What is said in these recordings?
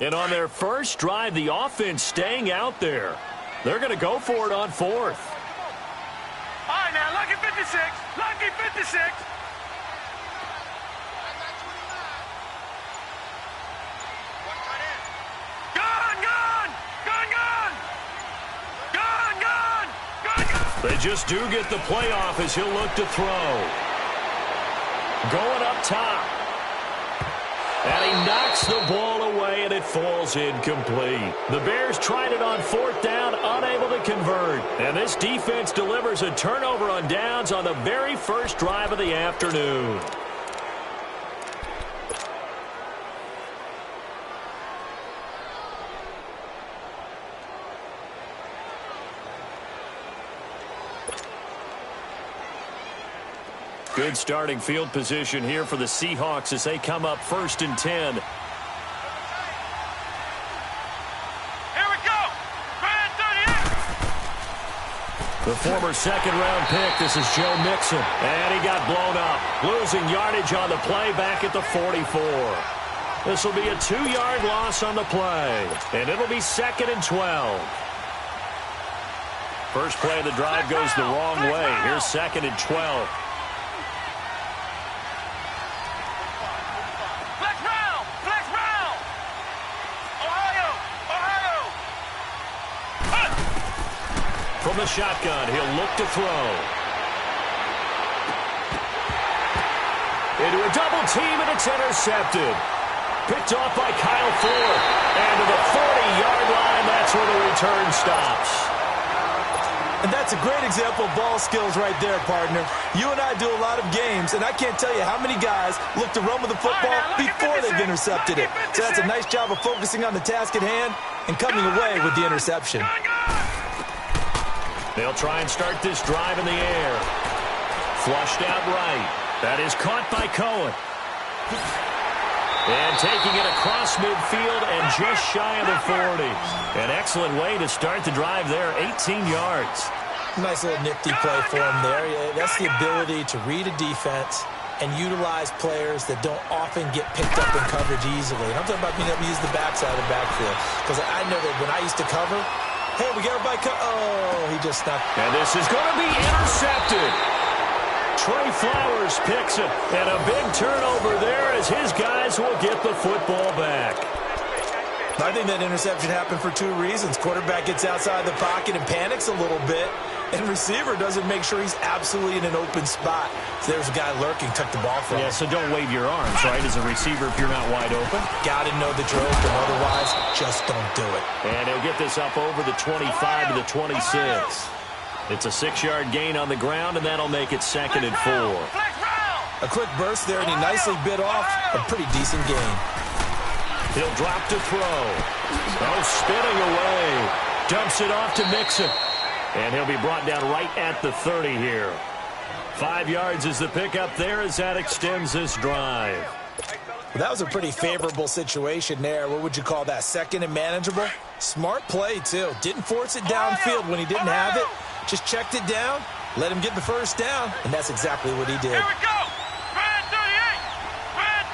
And on their first drive, the offense staying out there. They're going to go for it on fourth. All right, now, lucky 56. Lucky 56. They just do get the playoff as he'll look to throw. Going up top. And he knocks the ball away, and it falls incomplete. The Bears tried it on fourth down, unable to convert. And this defense delivers a turnover on downs on the very first drive of the afternoon. Good starting field position here for the Seahawks as they come up 1st and 10. Here we go. Brand 38. The former second-round pick, this is Joe Mixon. And he got blown up. Losing yardage on the play back at the 44. This will be a 2-yard loss on the play. And it'll be 2nd and 12. First play of the drive goes the wrong way. Here's 2nd and 12. From the shotgun, he'll look to throw. Into a double team, and it's intercepted. Picked off by Kyle Ford. And to the 40-yard line, that's where the return stops. And that's a great example of ball skills right there, partner. You and I do a lot of games, and I can't tell you how many guys look to run with the football before they've intercepted it. So that's a nice job of focusing on the task at hand and coming away with the interception. They'll try and start this drive in the air. Flushed out right. That is caught by Cohen. And taking it across midfield and just shy of the 40. An excellent way to start the drive there, 18 yards. Nice little nifty play for him there. That's the ability to read a defense and utilize players that don't often get picked up in coverage easily. And I'm talking about being able to use the backside of the backfield. Because I know that when I used to cover, hey, we got everybody he just stopped. And this is going to be intercepted. Trey Flowers picks it. And a big turnover there as his guys will get the football back. I think that interception happened for 2 reasons. Quarterback gets outside the pocket and panics a little bit. And receiver doesn't make sure he's absolutely in an open spot. So there's a guy lurking, took the ball from him. Yeah, so don't wave your arms, right, as a receiver if you're not wide open. Got to know that you're open, otherwise just don't do it. And he'll get this up over the 25 to the 26. It's a 6-yard gain on the ground, and that'll make it 2nd and 4. A quick burst there, and he nicely bit off a pretty decent gain. He'll drop to throw. Oh, spinning away. Dumps it off to Mixon. And he'll be brought down right at the 30 here. 5 yards is the pickup there as that extends this drive. Well, that was a pretty favorable situation there. What would you call that? 2nd and manageable? Smart play, too. Didn't force it downfield when he didn't have it. Just checked it down, let him get the first down, and that's exactly what he did. Here we go. Brand 38. Brand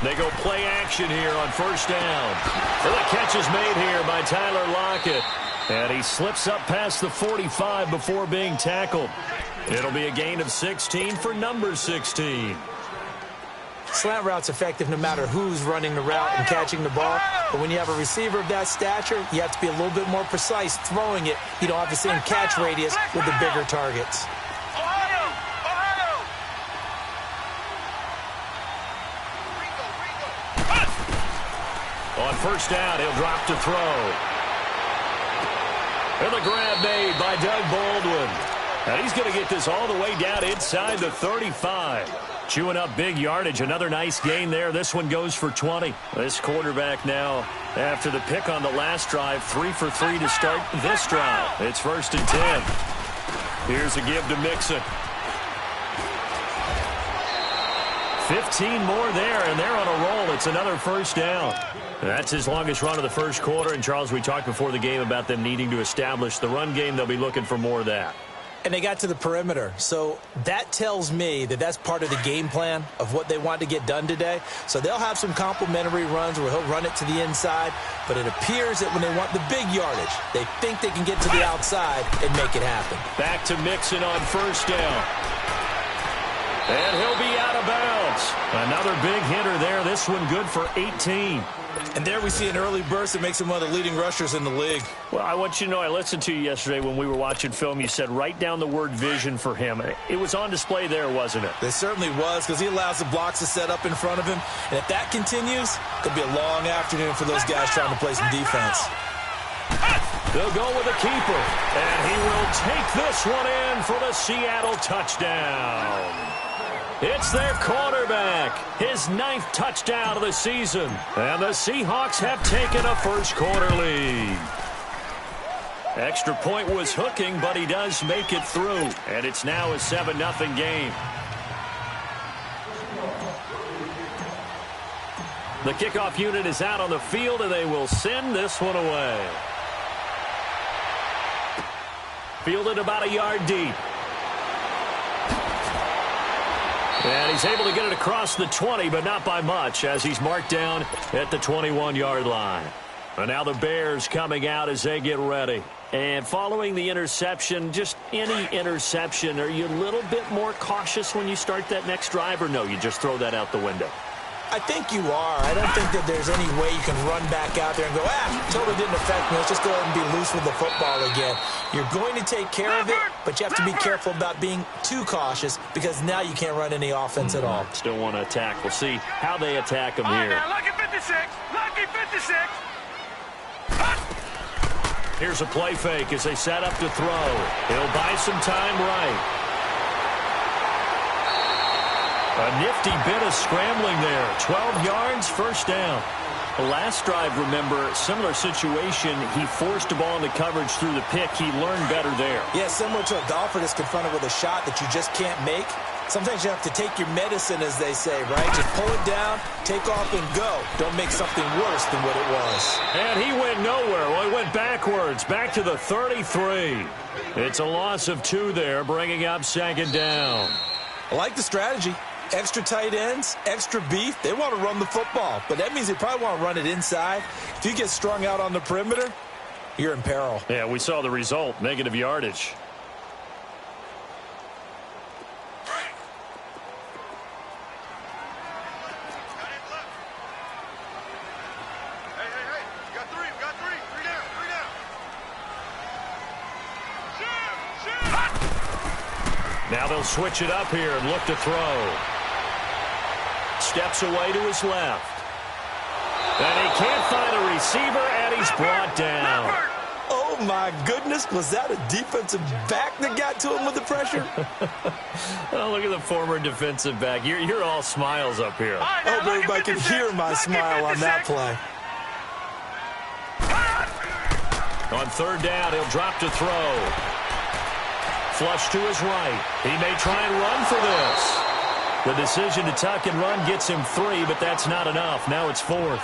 38. They go play action here on first down. Well, the catch is made here by Tyler Lockett. And he slips up past the 45 before being tackled. It'll be a gain of 16 for number 16. Slant route's effective no matter who's running the route and catching the ball. But when you have a receiver of that stature, you have to be a little bit more precise throwing it. You don't have the same catch radius with the bigger targets. On first down, he'll drop to throw. And the grab made by Doug Baldwin. And he's going to get this all the way down inside the 35. Chewing up big yardage. Another nice gain there. This one goes for 20. This quarterback now, after the pick on the last drive, 3 for 3 to start this drive. It's 1st and 10. Here's a give to Mixon. 15 more there, and they're on a roll. It's another first down. That's his longest run of the first quarter. And, Charles, we talked before the game about them needing to establish the run game. They'll be looking for more of that. And they got to the perimeter. So that tells me that that's part of the game plan of what they want to get done today. So they'll have some complementary runs where he'll run it to the inside. But it appears that when they want the big yardage, they think they can get to the outside and make it happen. Back to Mixon on first down. And he'll be out of bounds. Another big hitter there. This one good for 18. And there we see an early burst that makes him one of the leading rushers in the league. Well, I want you to know, I listened to you yesterday when we were watching film. You said write down the word vision for him. It was on display there, wasn't it? It certainly was, because he allows the blocks to set up in front of him. And if that continues, it could be a long afternoon for those guys trying to play some defense. They'll go with a keeper. And he will take this one in for the Seattle touchdown. It's their quarterback, his 9th touchdown of the season. And the Seahawks have taken a first-quarter lead. Extra point was hooking, but he does make it through. And it's now a 7-0 game. The kickoff unit is out on the field, and they will send this one away. Fielded about a yard deep. And he's able to get it across the 20, but not by much, as he's marked down at the 21-yard line. And now the Bears coming out as they get ready. And following the interception, just any interception, are you a little bit more cautious when you start that next drive, or no, you just throw that out the window? I think you are. I don't think that there's any way you can run back out there and go, totally didn't affect me. Let's just go ahead and be loose with the football again. You're going to take care of it, but you have to be careful about being too cautious, because now you can't run any offense at all. Still want to attack. We'll see how they attack them here. Lucky 56. Lucky 56. Here's a play fake as they set up to throw. He'll buy some time right. A nifty bit of scrambling there. 12 yards, first down. The last drive, remember, similar situation. He forced the ball into coverage through the pick. He learned better there. Yeah, similar to a golfer that's confronted with a shot that you just can't make. Sometimes you have to take your medicine, as they say, right? Just pull it down, take off, and go. Don't make something worse than what it was. And he went nowhere. Well, he went backwards, back to the 33. It's a loss of 2 there, bringing up second down. I like the strategy. Extra tight ends, extra beef. They want to run the football, but that means they probably want to run it inside. If you get strung out on the perimeter, you're in peril. Yeah, we saw the result, negative yardage. Now they'll switch it up here and look to throw. Steps away to his left. And he can't find a receiver, and he's brought down. Oh, my goodness. Was that a defensive back that got to him with the pressure? Oh, look at the former defensive back. You're all smiles up here. I hope everybody can hear my smile on that play. On third down, he'll drop to throw. Flush to his right. He may try and run for this. The decision to tuck and run gets him 3, but that's not enough. Now it's 4th.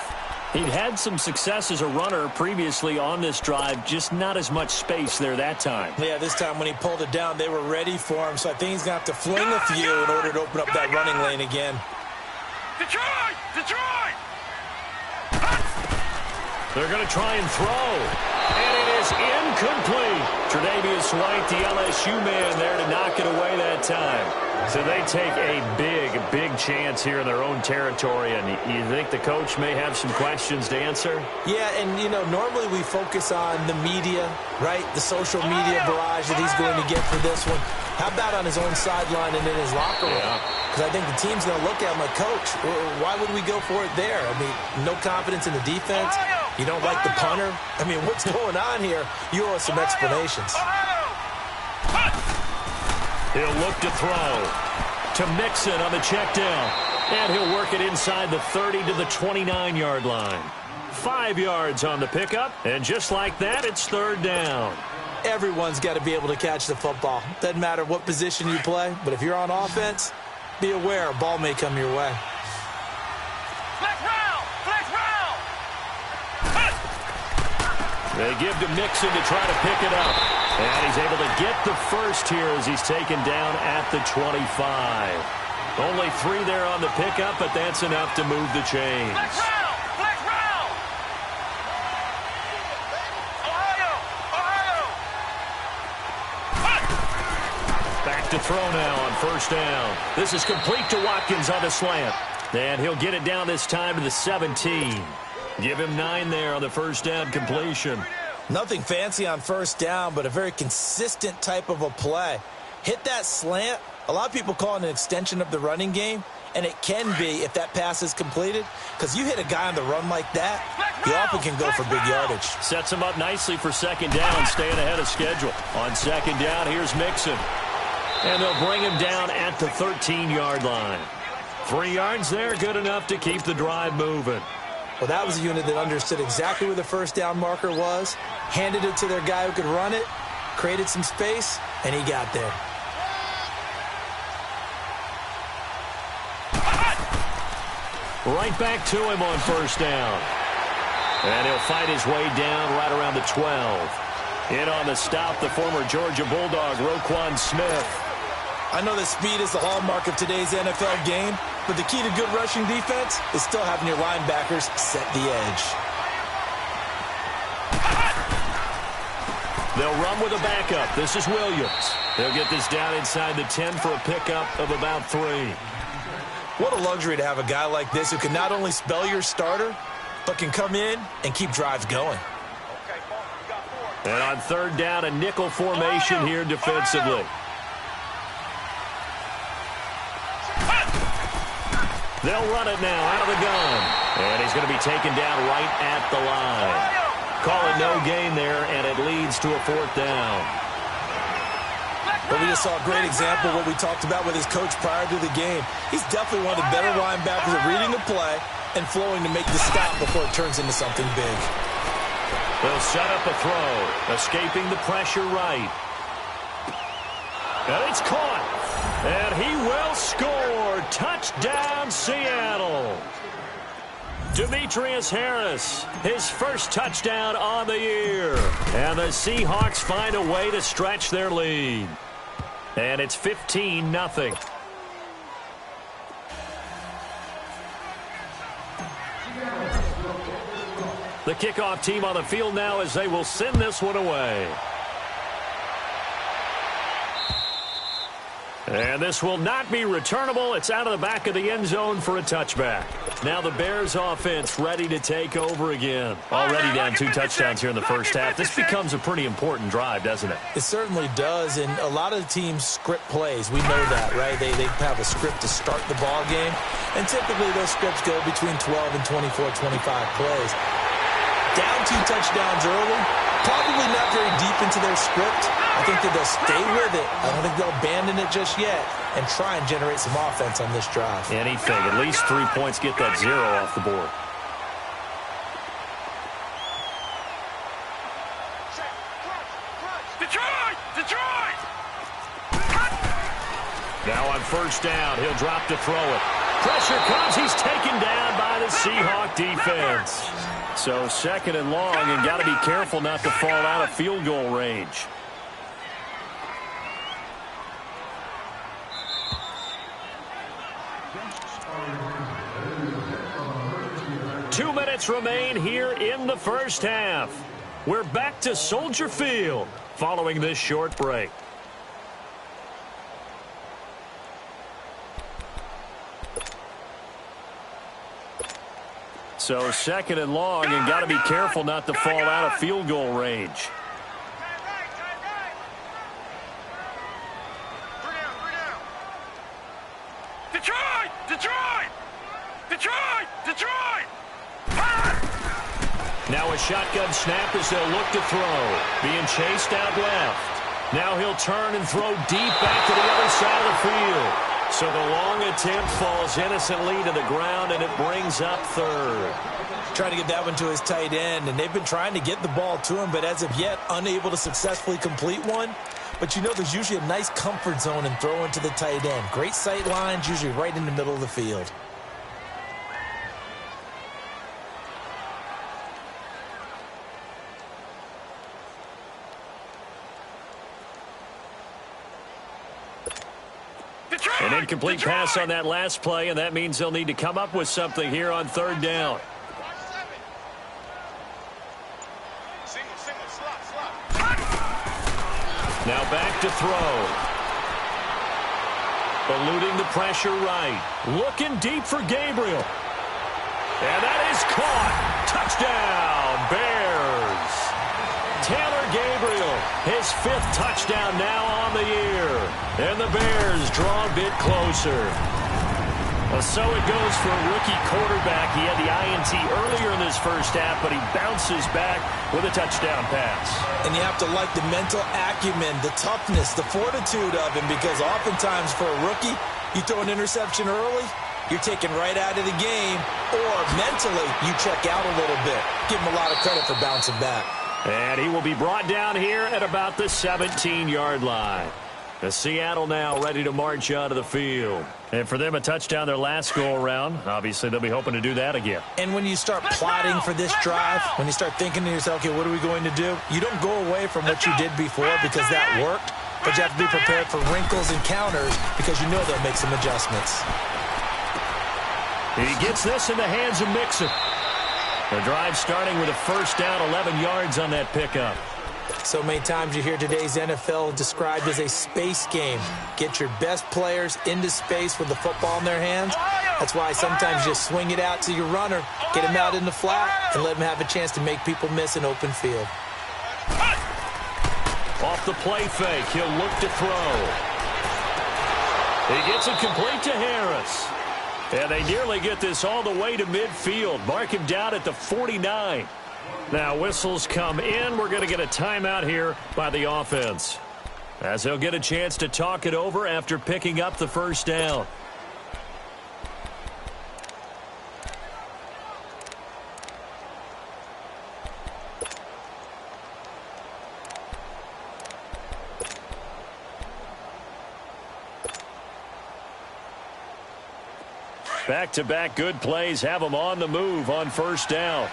He'd had some success as a runner previously on this drive, just not as much space there that time. Yeah, this time when he pulled it down, they were ready for him, so I think he's going to have to fling a few in order to open up that running lane again. Detroit! Detroit! They're going to try and throw. And it is incomplete. Tre'Davious White, the LSU man, there to knock it away that time. So they take a big chance here in their own territory. And you think the coach may have some questions to answer? Yeah, and, normally we focus on the media, right? The social media barrage that he's going to get for this one. How about on his own sideline and in his locker room? Because I think the team's going to look at him like, Coach, why would we go for it there? I mean, no confidence in the defense. You don't like the punter? I mean, what's going on here? You owe us some explanations. He'll look to throw to Mixon on the check down. And he'll work it inside the 30 to the 29-yard line. 5 yards on the pickup. And just like that, it's third down. Everyone's got to be able to catch the football. Doesn't matter what position you play, but if you're on offense, be aware a ball may come your way. They give to Mixon to try to pick it up. And he's able to get the first here as he's taken down at the 25. Only 3 there on the pickup, but that's enough to move the chains. Flex round! Ohio! Back to throw now on first down. This is complete to Watkins on the slant. And he'll get it down this time to the 17. Give him 9 there on the first down completion. Nothing fancy on first down, but a very consistent type of a play. Hit that slant. A lot of people call it an extension of the running game, and it can be if that pass is completed, because you hit a guy on the run like that, he often can go for big yardage. Sets him up nicely for second down, staying ahead of schedule. On second down, here's Mixon. And they'll bring him down at the 13-yard line. 3 yards there, good enough to keep the drive moving. Well, that was a unit that understood exactly where the first down marker was, handed it to their guy who could run it, created some space, and he got there. Right back to him on first down. And he'll fight his way down right around the 12. In on the stop, the former Georgia Bulldog, Roquan Smith. I know that speed is the hallmark of today's NFL game, but the key to good rushing defense is still having your linebackers set the edge. They'll run with a backup. This is Williams. They'll get this down inside the 10 for a pickup of about 3. What a luxury to have a guy like this who can not only spell your starter, but can come in and keep drives going. And on third down, a nickel formation here defensively. They'll run it now out of the gun. And he's going to be taken down right at the line. Call it no gain there, and it leads to a 4th down. But we just saw a great example of what we talked about with his coach prior to the game. He's definitely one of the better linebackers at reading the play and flowing to make the stop before it turns into something big. They'll set up a throw, escaping the pressure right. And it's caught. And he will score. Touchdown, Seattle. Demetrius Harris, his first touchdown on the year. And the Seahawks find a way to stretch their lead. And it's 15-0. The kickoff team on the field now as they will send this one away. And this will not be returnable. It's out of the back of the end zone for a touchback. Now the Bears offense ready to take over again. Already down 2 touchdowns here in the first half. This becomes a pretty important drive, doesn't it? It certainly does, and a lot of the teams script plays. We know that, right? They have a script to start the ball game, and typically those scripts go between 12 and 24, 25 plays. Down 2 touchdowns early, probably not very deep into their script. I think that they'll stay with it. I don't think they'll abandon it just yet and try and generate some offense on this drive. Anything. At least 3 points, get that 0 off the board. Detroit! Now on first down, he'll drop to throw it. Pressure comes. He's taken down by the Seahawk defense. So 2nd and long, and got to be careful not to fall out of field goal range. Two minutes remain here in the first half. We're back to Soldier Field following this short break. So 2nd and long, and got to be careful not to fall out of field goal range. Detroit! Now a shotgun snap as they'll look to throw. Being chased out left. Now he'll turn and throw deep back to the other side of the field. So the long attempt falls innocently to the ground, and it brings up 3rd. Trying to get that one to his tight end, and they've been trying to get the ball to him, but as of yet, unable to successfully complete one. But you know there's usually a nice comfort zone in throwing to the tight end. Great sight lines, usually right in the middle of the field. An incomplete pass on that last play, and that means they'll need to come up with something here on third down. Now back to throw. Eluding the pressure right. Looking deep for Gabriel. And that is caught. Touchdown, Bears. Taylor Gabriel, his 5th touchdown now on the year. And the Bears draw a bit closer. Well, so it goes for a rookie quarterback. He had the INT earlier in this first half, but he bounces back with a touchdown pass. And you have to like the mental acumen, the toughness, the fortitude of him, because oftentimes for a rookie, you throw an interception early, you're taken right out of the game, or mentally you check out a little bit. Give him a lot of credit for bouncing back. And he will be brought down here at about the 17-yard line. The Seattle now ready to march out of the field. And for them, a touchdown their last go-around. Obviously, they'll be hoping to do that again. And when you start plotting for this drive, when you start thinking to yourself, okay, what are we going to do? You don't go away from what you did before because that worked, but you have to be prepared for wrinkles and counters because you know they'll make some adjustments. He gets this in the hands of Mixon. The drive starting with a first down, 11 yards on that pickup. So many times you hear today's NFL described as a space game. Get your best players into space with the football in their hands. That's why sometimes you swing it out to your runner, get him out in the flat, and let him have a chance to make people miss an open field. Off the play fake, he'll look to throw. He gets it complete to Harris. And they nearly get this all the way to midfield. Mark him down at the 49. Now whistles come in. We're going to get a timeout here by the offense, as they'll get a chance to talk it over after picking up the first down. Back-to-back good plays have them on the move on first down.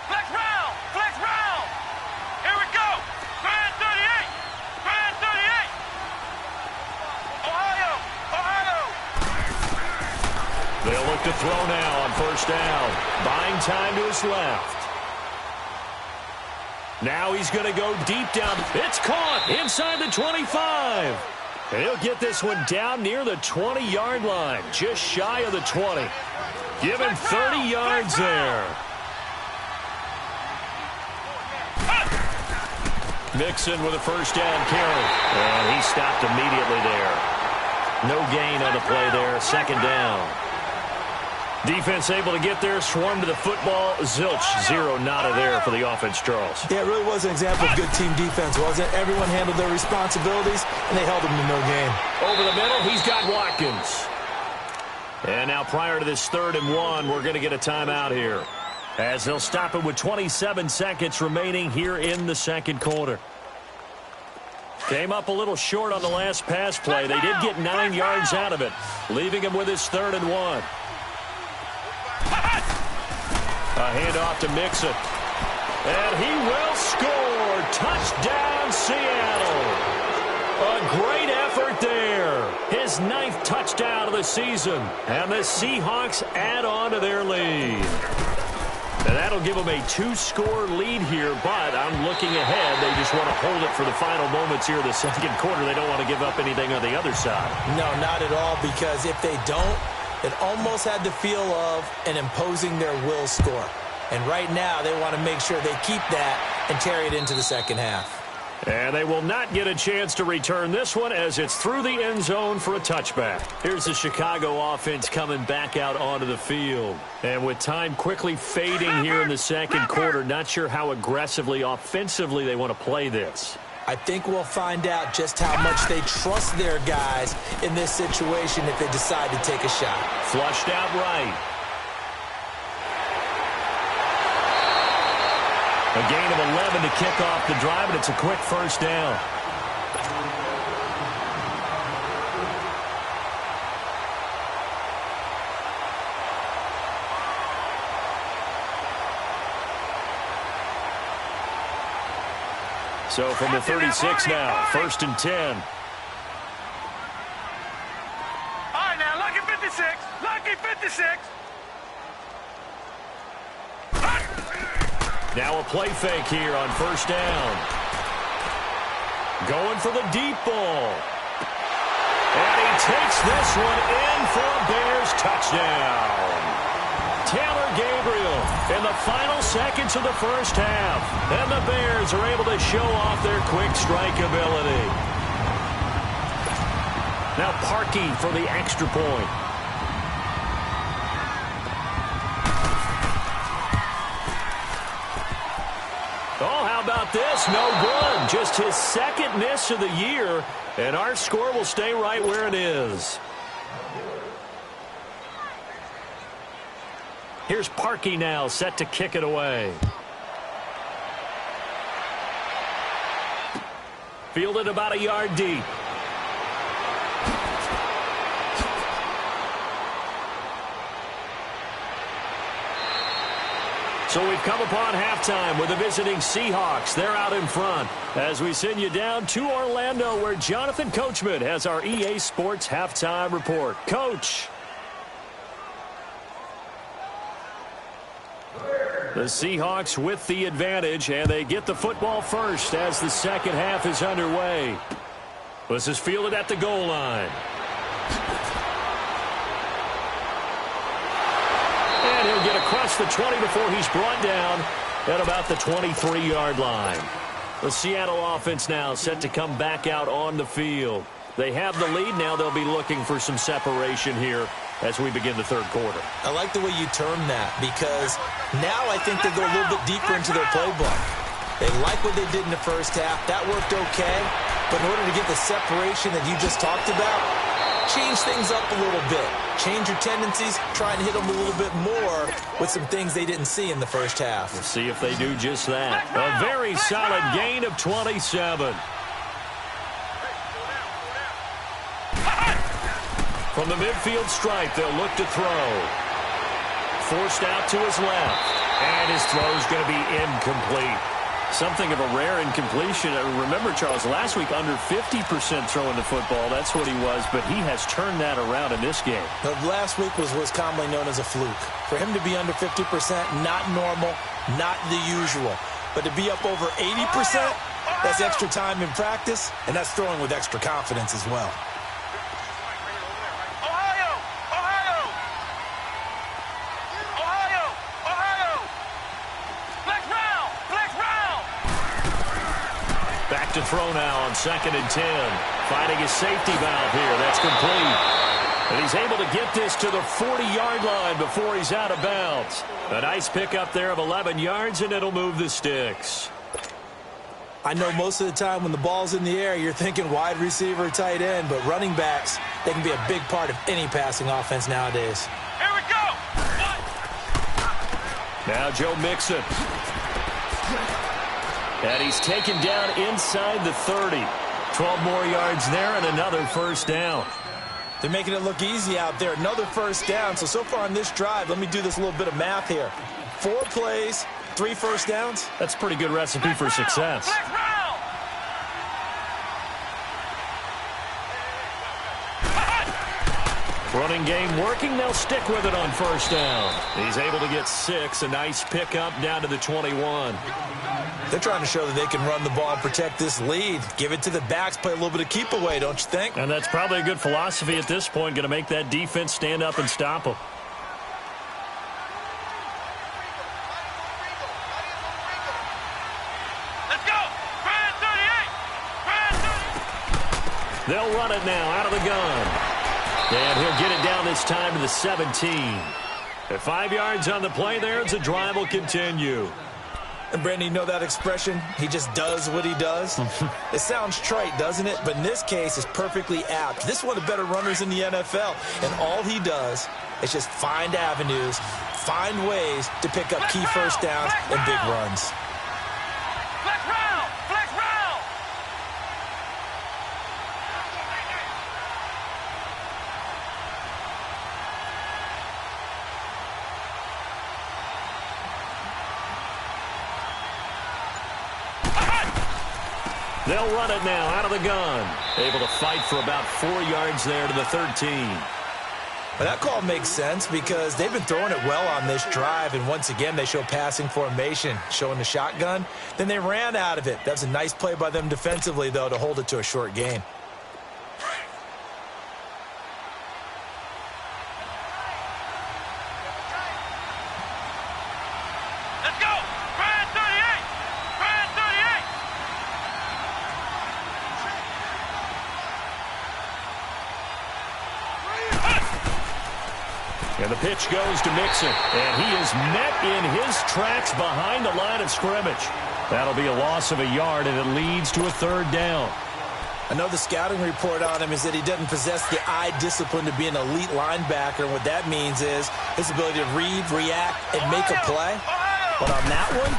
Flex round! Flex round! Here we go! Grand 38! Grand 38! Ohio! Ohio! They'll look to throw now on first down. Buying time to his left. Now he's going to go deep down. It's caught inside the 25. And he'll get this one down near the 20-yard line, just shy of the 20. Give him 30 yards there. Mixon with a first down carry. And he stopped immediately there. No gain on the play there. Second down. Defense able to get there, swarm to the football. Zilch, zero nada there for the offense, Charles. Yeah, it really was an example of good team defense, wasn't it? Everyone handled their responsibilities, and they held them to no gain. Over the middle, he's got Watkins. And now prior to this 3rd and 1, we're going to get a timeout here, as they'll stop it with 27 seconds remaining here in the second quarter. Came up a little short on the last pass play. They did get 9 yards out of it, leaving him with his 3rd and 1. A handoff to Mixon. And he will score. Touchdown, Seattle. A great effort there. His 9th touchdown of the season. And the Seahawks add on to their lead. And that'll give them a 2-score lead here, but I'm looking ahead. They just want to hold it for the final moments here of the second quarter. They don't want to give up anything on the other side. No, not at all, because if they don't, it almost had the feel of an imposing their will score. And right now, they want to make sure they keep that and carry it into the second half. And they will not get a chance to return this one as it's through the end zone for a touchback. Here's the Chicago offense coming back out onto the field. And with time quickly fading here in the second quarter, not sure how aggressively, offensively they want to play this. I think we'll find out just how much they trust their guys in this situation if they decide to take a shot. Flushed out right. A gain of 11 to kick off the drive, and it's a quick first down. So from the 36 now, 1st and 10. Now a play fake here on first down. Going for the deep ball. And he takes this one in for a Bears touchdown. Taylor Gabriel in the final seconds of the first half. And the Bears are able to show off their quick strike ability. Now Parkey for the extra point. Oh, how about this? No good. Just his second miss of the year, and our score will stay right where it is. Here's Parkey now, set to kick it away. Fielded about a yard deep. So we've come upon halftime with the visiting Seahawks. They're out in front as we send you down to Orlando where Jonathan Coachman has our EA Sports halftime report. Coach. The Seahawks with the advantage, and they get the football first as the second half is underway. This is fielded at the goal line. And he'll get across the 20 before he's brought down at about the 23-yard line. The Seattle offense now set to come back out on the field. They have the lead. Now they'll be looking for some separation here as we begin the third quarter. I like the way you term that because now I think they go a little bit deeper into their playbook. They like what they did in the first half. That worked okay. But in order to get the separation that you just talked about, change things up a little bit. Change your tendencies. Try and hit them a little bit more with some things they didn't see in the first half. We'll see if they do just that. A very solid gain of 27. From the midfield stripe, they'll look to throw. Forced out to his left. And his throw's going to be incomplete. Something of a rare incompletion. Remember, Charles, last week under 50% throwing the football. That's what he was, but he has turned that around in this game. Now, last week was what's commonly known as a fluke. For him to be under 50%, not normal, not the usual. But to be up over 80%, that's extra time in practice, and that's throwing with extra confidence as well. To throw now on 2nd and 10. Finding his safety valve here. That's complete. And he's able to get this to the 40-yard line before he's out of bounds. A nice pickup there of 11 yards, and it'll move the sticks. I know most of the time when the ball's in the air, you're thinking wide receiver, tight end, but running backs, they can be a big part of any passing offense nowadays. Here we go! Now Joe Mixon. And he's taken down inside the 30. 12 more yards there and another first down. They're making it look easy out there. Another first down. So far on this drive, let me do this little bit of math here. 4 plays, 3 first downs. That's a pretty good recipe for success. Running game working. They'll stick with it on first down. He's able to get 6. A nice pickup down to the 21. They're trying to show that they can run the ball and protect this lead. Give it to the backs, play a little bit of keep away, don't you think? And that's probably a good philosophy at this point. Going to make that defense stand up and stop them. Let's go! Grand 38! They'll run it now out of the gun. And he'll get it down this time to the 17. At 5 yards on the play there, the drive will continue. And, Brandon, you know that expression? He just does what he does? It sounds trite, doesn't it? But in this case, it's perfectly apt. This is one of the better runners in the NFL. And all he does is just find avenues, find ways to pick up key first downs and big runs. Flex round! Flex round! They'll run it now out of the gun. Able to fight for about 4 yards there to the 13. Well, that call makes sense because they've been throwing it well on this drive, and once again, they show passing formation, showing the shotgun. Then they ran out of it. That's a nice play by them defensively, though, to hold it to a short gain. Let's go! Brand 38! Brand 38! And the pitch goes to Mixon, and he is met in his tracks behind the line of scrimmage. That'll be a loss of a yard, and it leads to a third down. I know the scouting report on him is that he doesn't possess the eye discipline to be an elite linebacker, and what that means is his ability to read, react, and make a play. But on that one,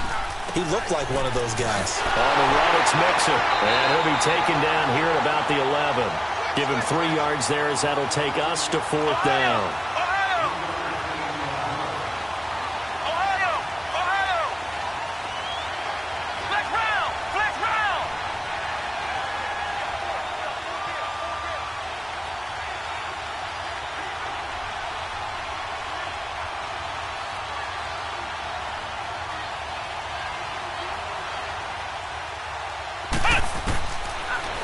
he looked like one of those guys. On the run, it's Mixon, and he'll be taken down here at about the 11. Give him 3 yards there as that'll take us to fourth down.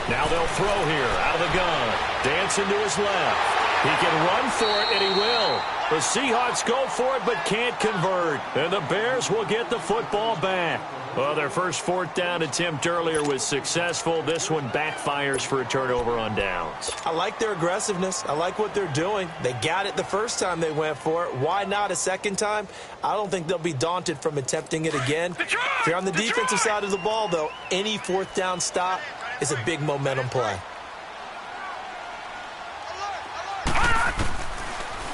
Now they'll throw here out of the gun. Dancing to his left. He can run for it, and he will. The Seahawks go for it but can't convert. And the Bears will get the football back. Well, their first fourth down attempt earlier was successful. This one backfires for a turnover on downs. I like their aggressiveness. I like what they're doing. They got it the first time they went for it. Why not a second time? I don't think they'll be daunted from attempting it again. If you're on the defensive side of the ball, though, any fourth down stop is a big momentum play.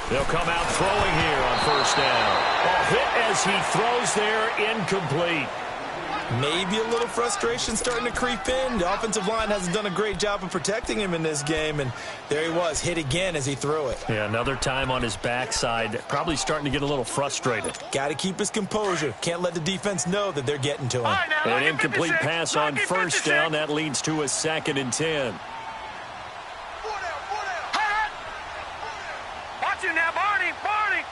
They'll come out throwing here on first down. Ball hit as he throws there, incomplete. Maybe a little frustration starting to creep in. The offensive line hasn't done a great job of protecting him in this game, and there he was, hit again as he threw it. Yeah, another time on his backside, probably starting to get a little frustrated. Got to keep his composure. Can't let the defense know that they're getting to him. An incomplete pass on first down. That leads to a 2nd and 10. Watch you now, Barney! Barney!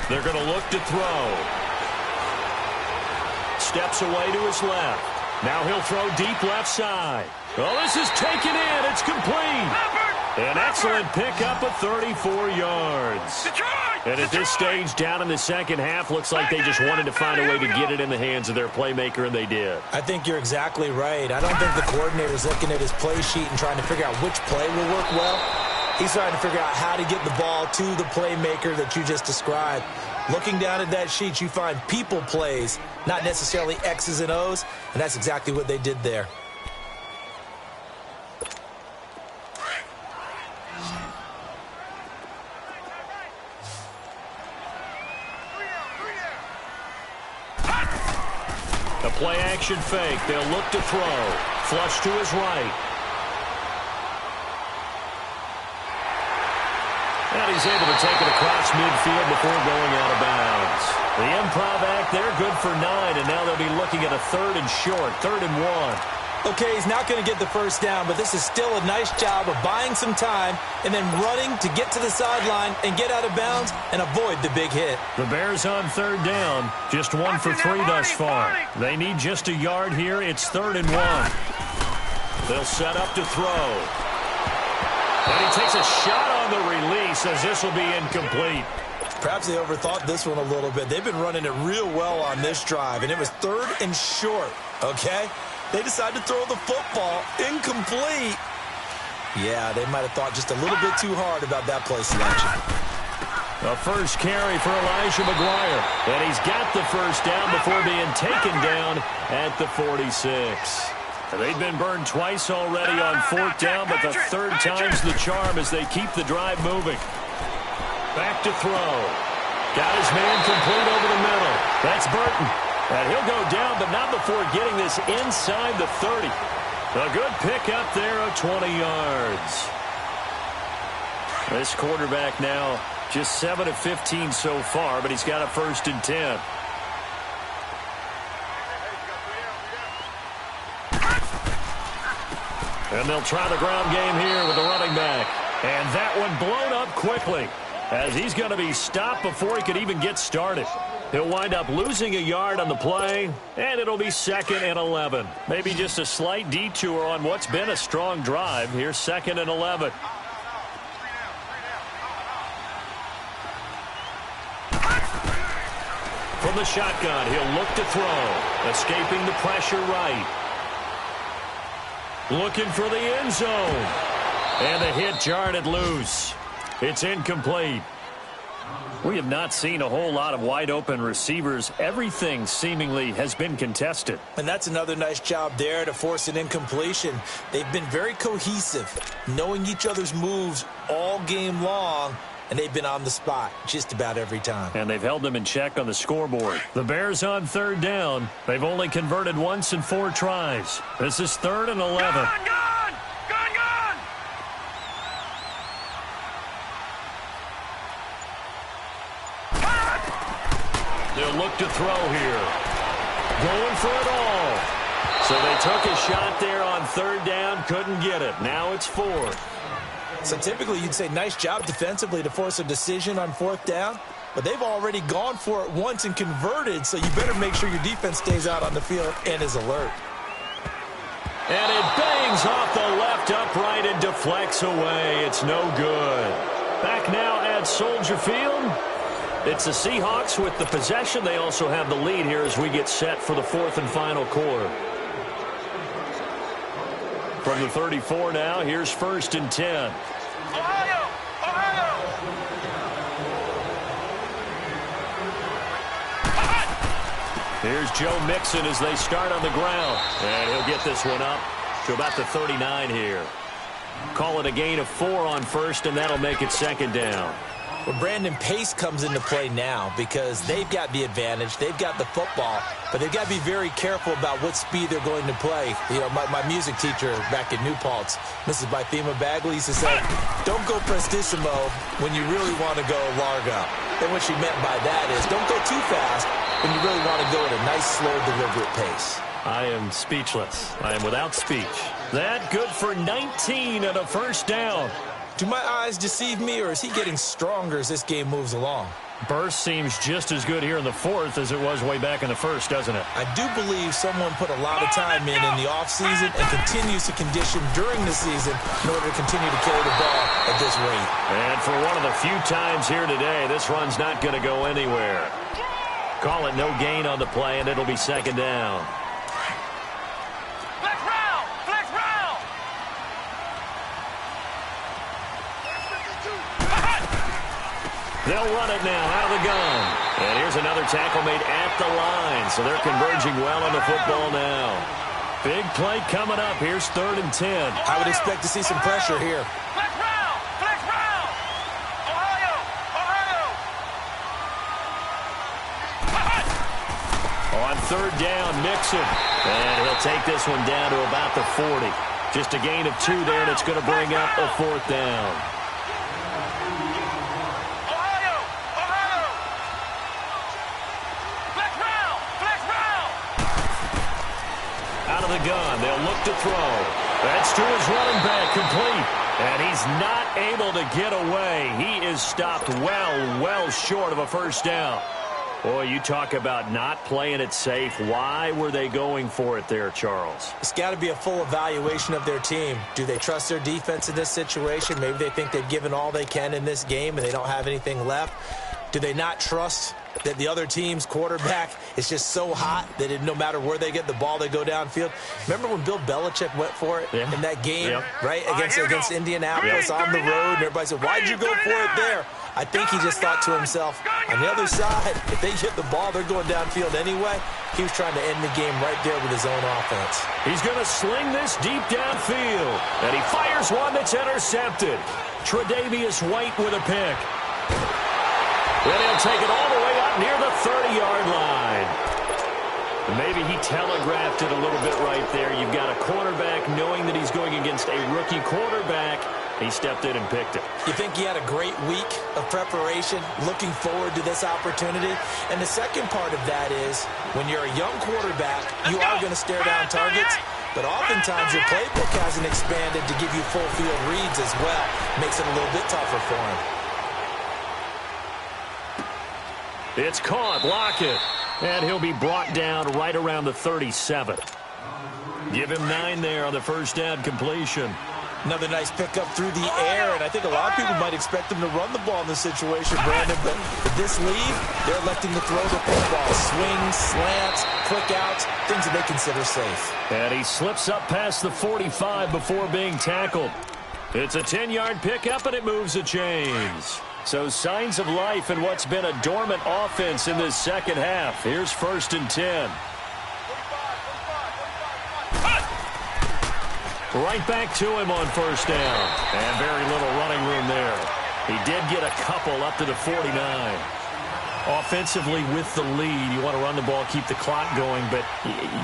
They're going to look to throw. Steps away to his left. Now he'll throw deep left side. Oh, this is taken in. It's complete. An excellent pickup of 34 yards. And at this stage, down in the second half, looks like they just wanted to find a way to get it in the hands of their playmaker, and they did. I think you're exactly right. I don't think the coordinator's looking at his play sheet and trying to figure out which play will work well. He's trying to figure out how to get the ball to the playmaker that you just described. Looking down at that sheet, you find people plays, not necessarily X's and O's, and that's exactly what they did there. A play-action fake. They'll look to throw. Flush to his right. And he's able to take it across midfield before going out of bounds. The improv act there, good for 9, and now they'll be looking at a 3rd and short, 3rd and 1. Okay, he's not going to get the first down, but this is still a nice job of buying some time and then running to get to the sideline and get out of bounds and avoid the big hit. The Bears on 3rd down, just 1 for 3 thus far. They need just a yard here. It's 3rd and 1. They'll set up to throw. And he takes a shot on the release as this will be incomplete. Perhaps they overthought this one a little bit. They've been running it real well on this drive, and it was 3rd and short, okay? They decided to throw the football incomplete. Yeah, they might have thought just a little bit too hard about that play selection. A first carry for Elijah McGuire. And he's got the first down before being taken down at the 46. They've been burned twice already on 4th down, but the 3rd time's the charm as they keep the drive moving. Back to throw. Got his man complete over the middle. That's Burton. And he'll go down, but not before getting this inside the 30. A good pickup there of 20 yards. This quarterback now just 7 of 15 so far, but he's got a 1st and 10. And they'll try the ground game here with the running back. And that one blown up quickly as he's going to be stopped before he could even get started. He'll wind up losing a yard on the play, and it'll be 2nd and 11. Maybe just a slight detour on what's been a strong drive. Here's 2nd and 11. From the shotgun, he'll look to throw. Escaping the pressure right. Looking for the end zone. And the hit jarred it loose. It's incomplete. We have not seen a whole lot of wide-open receivers. Everything seemingly has been contested. And that's another nice job there to force an incompletion. They've been very cohesive, knowing each other's moves all game long, and they've been on the spot just about every time. And they've held them in check on the scoreboard. The Bears on 3rd down. They've only converted once in 4 tries. This is 3rd and 11. Gone! They'll look to throw here. Going for it all. So they took a shot there on 3rd down, couldn't get it. Now it's 4th. So typically you'd say nice job defensively to force a decision on 4th down, but they've already gone for it once and converted, so you better make sure your defense stays out on the field and is alert. And it bangs off the left upright and deflects away. It's no good. Back now at Soldier Field. It's the Seahawks with the possession. They also have the lead here as we get set for the 4th and final quarter. From the 34 now, here's 1st and 10. Ohio! Here's Joe Mixon as they start on the ground. And he'll get this one up to about the 39 here. Call it a gain of 4 on 1st, and that'll make it 2nd down. Well, Brandon, pace comes into play now because they've got the advantage. They've got the football, but they've got to be very careful about what speed they're going to play. You know, my music teacher back in New Paltz, Mrs. Bythema Bagley, used to say, don't go prestissimo when you really want to go largo. And what she meant by that is don't go too fast when you really want to go at a nice, slow, deliberate pace. I am speechless. I am without speech. That good for 19 and a 1st down. Do my eyes deceive me, or is he getting stronger as this game moves along? Burst seems just as good here in the 4th as it was way back in the 1st, doesn't it? I do believe someone put a lot of time in the offseason and continues to condition during the season in order to continue to carry the ball at this rate. And for one of the few times here today, this run's not going to go anywhere. Call it no gain on the play, and it'll be 2nd down. Flex round! They'll run it now out of the gun. And here's another tackle made at the line. So they're converging well on the football now. Big play coming up. Here's 3rd and 10. I would expect to see some pressure here. Flex round! Ohio! On 3rd down, Mixon. And he'll take this one down to about the 40. Just a gain of 2 there, and it's going to bring up a 4th down. Out of the gun, they'll look to throw. That's to his running back, complete. And he's not able to get away. He is stopped well short of a 1st down. Boy, you talk about not playing it safe. Why were they going for it there, Charles? It's got to be a full evaluation of their team. Do they trust their defense in this situation? Maybe they think they've given all they can in this game and they don't have anything left. Do they not trust that the other team's quarterback is just so hot that no matter where they get the ball, they go downfield? Remember when Bill Belichick went for it in that game, right, against Indianapolis on the road, and everybody said, why'd you go for it there? I think he just thought to himself, on the other side, if they get the ball, they're going downfield anyway. He was trying to end the game right there with his own offense. He's going to sling this deep downfield, and he fires one that's intercepted. Tre'Davious White with a pick. Then he'll take it all the way up near the 30-yard line. And maybe he telegraphed it a little bit right there. You've got a quarterback knowing that he's going against a rookie quarterback, He stepped in and picked it. You think he had a great week of preparation, looking forward to this opportunity? And the second part of that is, when you're a young quarterback, you are going to stare down targets, but oftentimes your playbook hasn't expanded to give you full field reads as well. Makes it a little bit tougher for him. It's caught, Lockett, and he'll be brought down right around the 37. Give him 9 there on the first down completion. Another nice pickup through the air, and I think a lot of people might expect him to run the ball in this situation, Brandon, but with this lead, they're electing to throw the football. Swings, slants, quick outs, things that they consider safe. And he slips up past the 45 before being tackled. It's a 10-yard pickup, and it moves the chains. So signs of life in what's been a dormant offense in this second half. Here's 1st and 10. Right back to him on first down. And very little running room there. He did get a couple up to the 49. Offensively with the lead, you want to run the ball, keep the clock going, but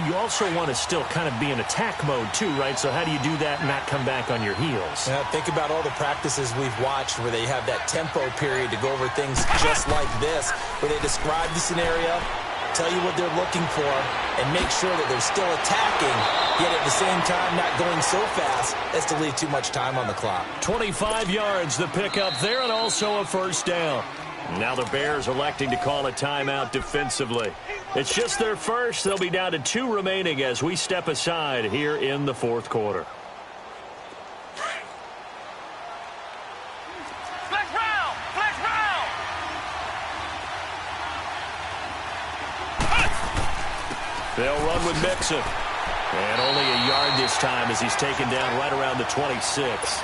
you also want to still kind of be in attack mode too, right? So how do you do that and not come back on your heels? Yeah, think about all the practices we've watched where they have that tempo period to go over things just like this, where they describe the scenario, tell you what they're looking for, and make sure that they're still attacking, yet at the same time not going so fast as to leave too much time on the clock. 25 yards the pickup there, and also a first down. Now the Bears electing to call a timeout defensively. It's just their first. They'll be down to 2 remaining as we step aside here in the fourth quarter. Flex round! Flex round! They'll run with Mixon. And only a yard this time as he's taken down right around the 26.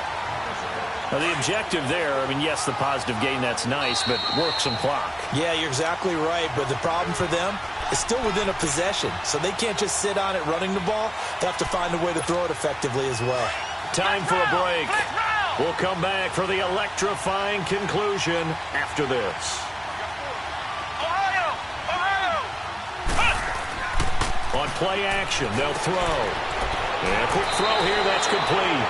Now, the objective there, I mean, yes, the positive gain, that's nice, but work some clock. Yeah, you're exactly right, but the problem for them is still within a possession, so they can't just sit on it running the ball. They have to find a way to throw it effectively as well. Time for a break. We'll come back for the electrifying conclusion after this. On play action, they'll throw. And a quick throw here, that's complete.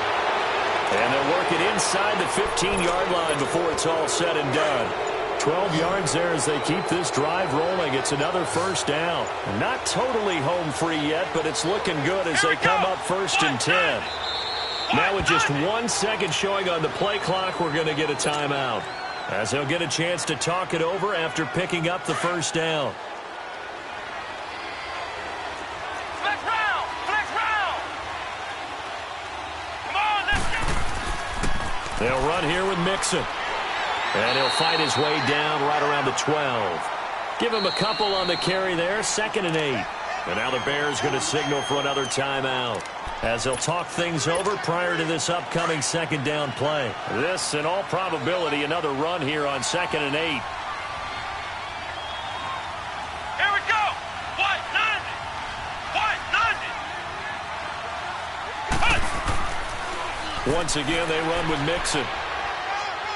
And they'll work it inside the 15-yard line before it's all said and done. 12 yards there as they keep this drive rolling. It's another first down. Not totally home free yet, but it's looking good as they come up 1st and 10. Now with just 1 second showing on the play clock, we're going to get a timeout, as they'll get a chance to talk it over after picking up the first down. They'll run here with Mixon. And he'll fight his way down right around the 12. Give him a couple on the carry there, 2nd and 8. And now the Bears going to signal for another timeout, as they'll talk things over prior to this upcoming 2nd down play. This, in all probability, another run here on 2nd and 8. Here we go! White, London! White, London! Once again, they run with Mixon.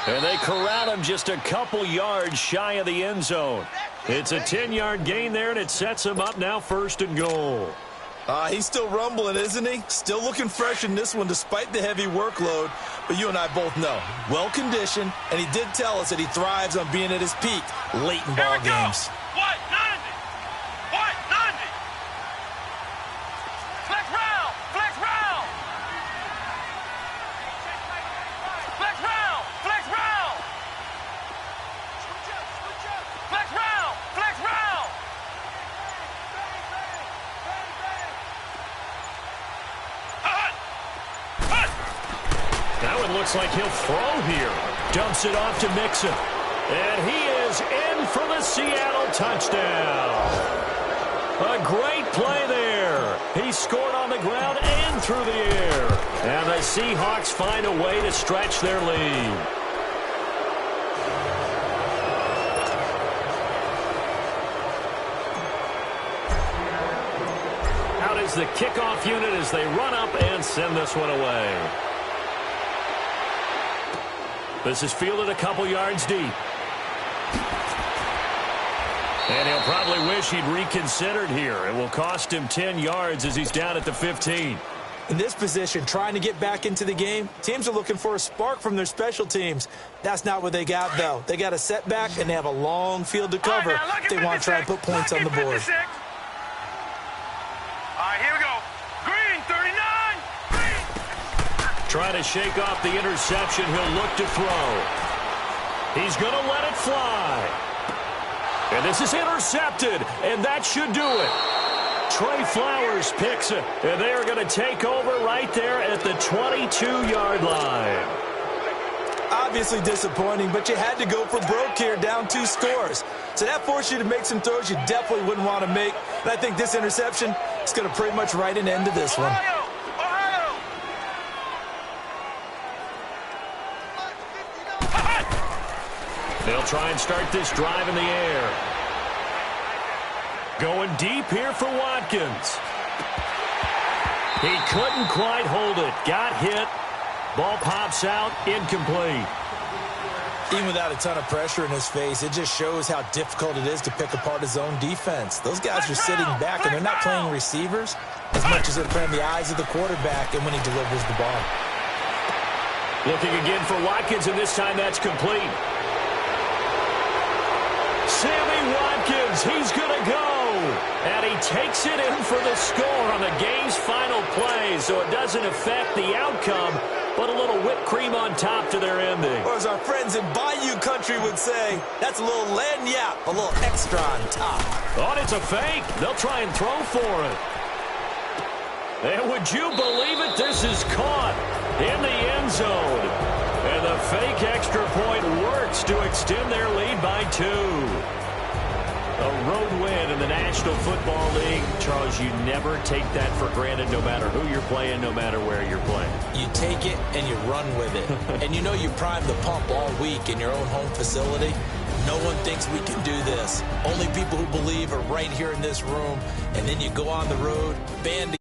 And they corral him just a couple yards shy of the end zone. It's a 10-yard gain there, and it sets him up now 1st and goal. He's still rumbling, isn't he? Still looking fresh in this one despite the heavy workload. But you and I both know, well-conditioned, and he did tell us that he thrives on being at his peak late in ball games. White, London! White, London! Flex round! Flex round! Flex round! Flex round! Flex round! Flex round! That one looks like he'll throw here. Dumps it off to Mixon. And he is in for the Seattle touchdown. A great play there. He scored on the ground and through the air. And the Seahawks find a way to stretch their lead. Out is the kickoff unit as they run up and send this one away. This is fielded a couple yards deep. And he'll probably wish he'd reconsidered here. It will cost him 10 yards as he's down at the 15. In this position, trying to get back into the game, teams are looking for a spark from their special teams. That's not what they got, though. They got a setback, and they have a long field to cover if they want to try and put points on the board. All right, here we go. Green, 39. Trying to shake off the interception. He'll look to throw. He's going to let it fly. And this is intercepted, and that should do it. Trey Flowers picks it, and they are going to take over right there at the 22-yard line. Obviously disappointing, but you had to go for broke here, down 2 scores. So that forced you to make some throws you definitely wouldn't want to make. And I think this interception is going to pretty much write an end to this one. They'll try and start this drive in the air. Going deep here for Watkins. He couldn't quite hold it. Got hit. Ball pops out. Incomplete. Even without a ton of pressure in his face, it just shows how difficult it is to pick apart his own defense. Those guys are sitting back, and they're not playing receivers as much as they're playing the eyes of the quarterback and when he delivers the ball. Looking again for Watkins, and this time that's complete. Sammy Watkins, he's going to go. And he takes it in for the score on the game's final play, so it doesn't affect the outcome, but a little whipped cream on top to their ending. Or as our friends in Bayou Country would say, that's a little lagniappe, a little extra on top. Oh, and it's a fake. They'll try and throw for it. And would you believe it? This is caught in the end zone. And the fake extra point works to extend their lead by 2. A road win in the National Football League. Charles, you never take that for granted, no matter who you're playing, no matter where you're playing. You take it and you run with it. And you know you primed the pump all week in your own home facility. No one thinks we can do this. Only people who believe are right here in this room. And then you go on the road, band